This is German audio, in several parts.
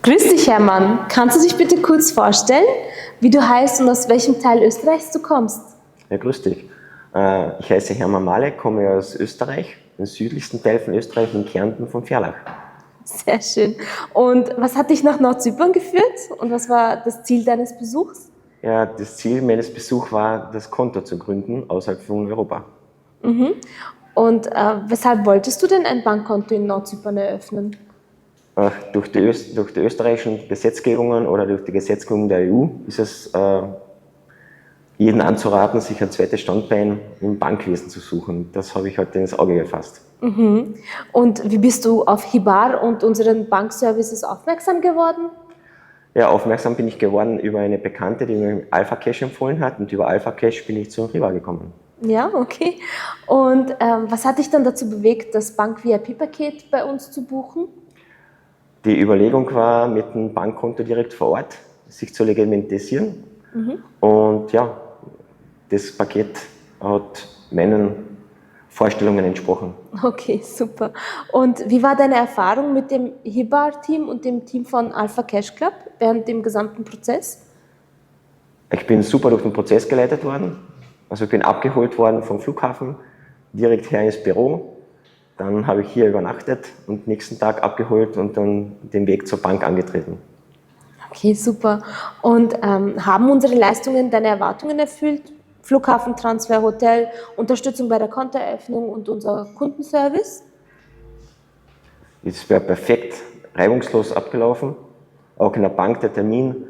Grüß dich, Hermann. Kannst du dich bitte kurz vorstellen, wie du heißt und aus welchem Teil Österreichs du kommst? Ja, grüß dich. Ich heiße Hermann Malek, komme aus Österreich, den südlichsten Teil von Österreich, in Kärnten von Verlach. Sehr schön. Und was hat dich nach Nordzypern geführt und was war das Ziel deines Besuchs? Ja, das Ziel meines Besuchs war, das Konto zu gründen außerhalb von Europa. Und weshalb wolltest du denn ein Bankkonto in Nordzypern eröffnen? Durch die österreichischen Gesetzgebungen oder durch die Gesetzgebung der EU ist es jedem anzuraten, sich ein zweites Standbein im Bankwesen zu suchen. Das habe ich heute ins Auge gefasst. Und wie bist du auf Hibar und unseren Bankservices aufmerksam geworden? Ja, aufmerksam bin ich geworden über eine Bekannte, die mir Alpha Cash empfohlen hat, und über Alpha Cash bin ich zu Riva gekommen. Ja, okay. Und was hat dich dann dazu bewegt, das Bank-VIP-Paket bei uns zu buchen? Die Überlegung war, mit dem Bankkonto direkt vor Ort sich zu legitimisieren. Und ja, das Paket hat meinen Vorstellungen entsprochen. Okay, super. Und wie war deine Erfahrung mit dem Hibar-Team und dem Team von Alpha Cash Club während dem gesamten Prozess? Ich bin super durch den Prozess geleitet worden. Also ich bin abgeholt worden vom Flughafen, direkt her ins Büro. Dann habe ich hier übernachtet und nächsten Tag abgeholt und dann den Weg zur Bank angetreten. Okay, super. Und haben unsere Leistungen deine Erwartungen erfüllt? Flughafentransfer, Hotel, Unterstützung bei der Kontoeröffnung und unser Kundenservice? Es wäre perfekt reibungslos abgelaufen. Auch in der Bank der Termin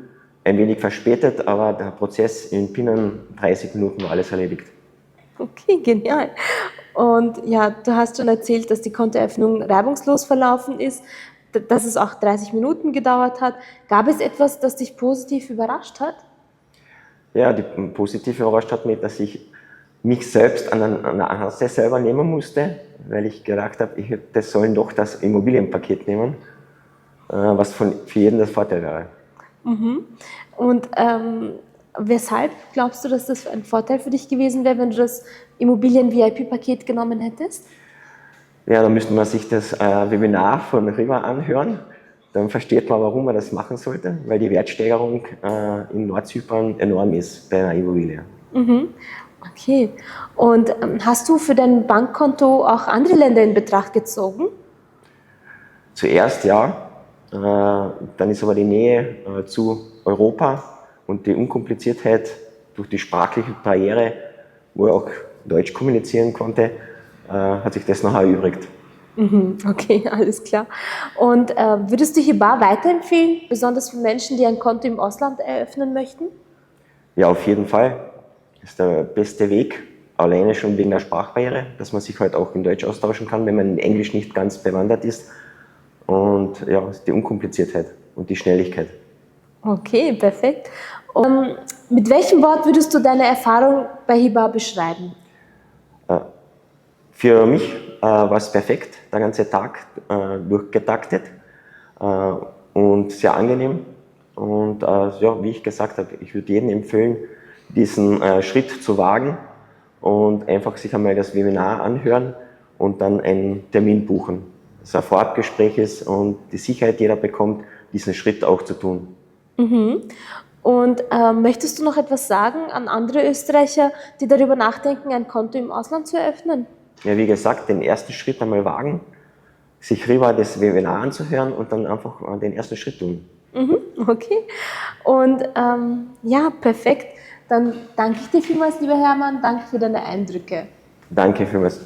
ein wenig verspätet, aber der Prozess in binnen 30 Minuten war alles erledigt. Okay, genial. Und ja, du hast schon erzählt, dass die Kontoeröffnung reibungslos verlaufen ist, dass es auch 30 Minuten gedauert hat. Gab es etwas, das dich positiv überrascht hat? Ja, die positive überrascht hat mich, dass ich mich selbst an der Nase selber nehmen musste, weil ich gedacht habe, das sollen doch das Immobilienpaket nehmen, was für jeden das Vorteil wäre. Und weshalb glaubst du, dass das ein Vorteil für dich gewesen wäre, wenn du das Immobilien-VIP-Paket genommen hättest? Ja, dann müsste man sich das Webinar von Riva anhören. Dann versteht man, warum man das machen sollte, weil die Wertsteigerung in Nordzypern enorm ist bei einer Immobilie. Okay. Und hast du für dein Bankkonto auch andere Länder in Betracht gezogen? Zuerst ja, dann ist aber die Nähe zu Europa und die Unkompliziertheit durch die sprachliche Barriere, wo ich auch Deutsch kommunizieren konnte, hat sich das noch erübrigt. Okay, alles klar. Und würdest du Hibar weiterempfehlen, besonders für Menschen, die ein Konto im Ausland eröffnen möchten? Ja, auf jeden Fall. Das ist der beste Weg, alleine schon wegen der Sprachbarriere, dass man sich halt auch in Deutsch austauschen kann, wenn man in Englisch nicht ganz bewandert ist. Und ja, die Unkompliziertheit und die Schnelligkeit. Okay, perfekt. Und mit welchem Wort würdest du deine Erfahrung bei Hibar beschreiben? Für mich war es perfekt, der ganze Tag durchgetaktet und sehr angenehm. Und ja, wie ich gesagt habe, ich würde jedem empfehlen, diesen Schritt zu wagen und einfach sich einmal das Webinar anhören und dann einen Termin buchen. Dass ein Vorabgespräch ist und die Sicherheit jeder bekommt, diesen Schritt auch zu tun. Und möchtest du noch etwas sagen an andere Österreicher, die darüber nachdenken, ein Konto im Ausland zu eröffnen? Ja, wie gesagt, den ersten Schritt einmal wagen, sich Riva das Webinar anzuhören und dann einfach den ersten Schritt tun. Okay. Und ja, perfekt. Dann danke ich dir vielmals, lieber Hermann. Danke für deine Eindrücke. Danke vielmals.